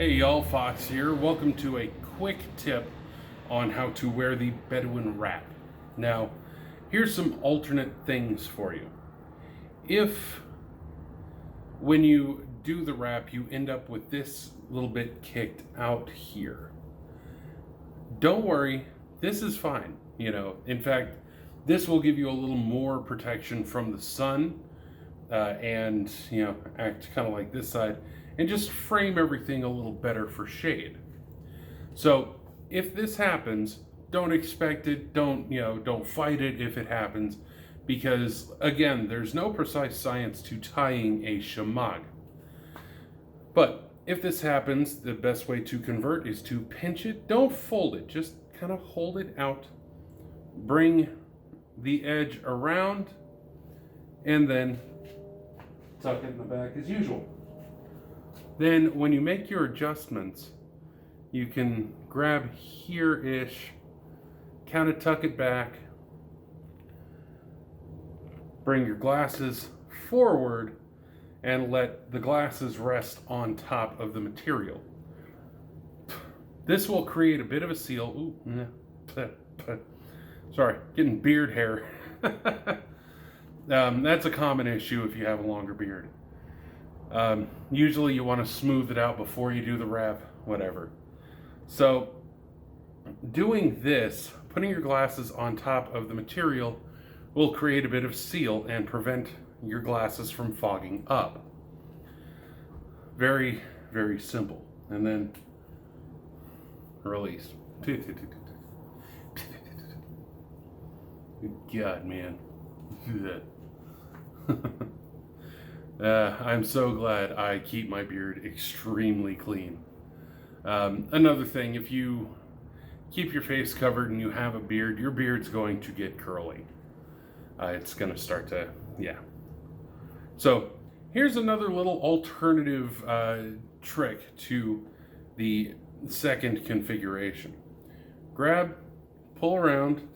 Hey y'all, Fox here. Welcome to a quick tip on how to wear the Bedouin Wrap. Now, here's some alternate things for you. If when you do the wrap you end up with this little bit kicked out here, don't worry, this is fine. In fact, this will give you a little more protection from the sun and act kind of like this side and just frame everything a little better for shade. So if this happens, don't expect it, don't fight it if it happens, because again, there's no precise science to tying a shemagh. But if this happens, the best way to convert is to pinch it. Don't fold it, just kind of hold it out, bring the edge around, and then tuck it in the back as usual. Then when you make your adjustments, you can grab here-ish, kind of tuck it back, bring your glasses forward, and let the glasses rest on top of the material. This will create a bit of a seal. Sorry, getting beard hair. That's a common issue if you have a longer beard. Usually you want to smooth it out before you do the wrap, whatever. So doing this, putting your glasses on top of the material, will create a bit of seal and prevent your glasses from fogging up. Very, very simple. And then release. God, man. I'm so glad I keep my beard extremely clean. Another thing, if you keep your face covered and you have a beard, your beard's going to get curly. It's going to start to, So here's another little alternative trick to the second configuration. Grab, pull around,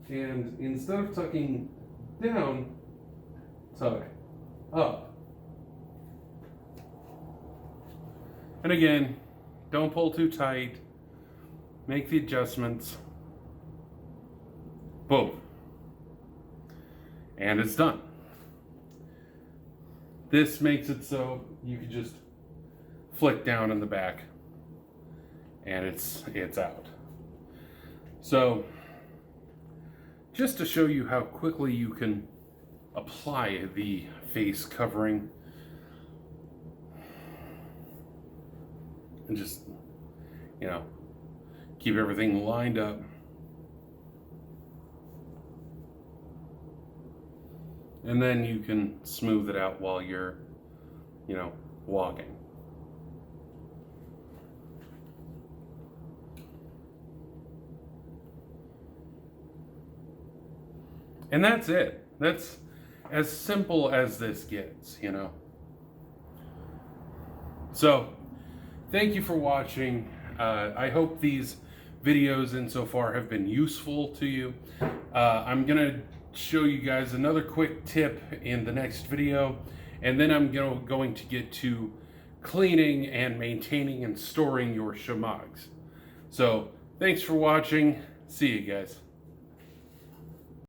and instead of tucking down, tuck up. And again, don't pull too tight. Make the adjustments. Boom. And it's done. This makes it so you can just flick down in the back and it's out. So just to show you how quickly you can apply the face covering, and just keep everything lined up, and then you can smooth it out while you're walking. And that's it. That's as simple as this gets, So, thank you for watching. I hope these videos insofar have been useful to you. I'm gonna show you guys another quick tip in the next video, and then I'm going to get to cleaning and maintaining and storing your shemaghs. So, thanks for watching. See you guys.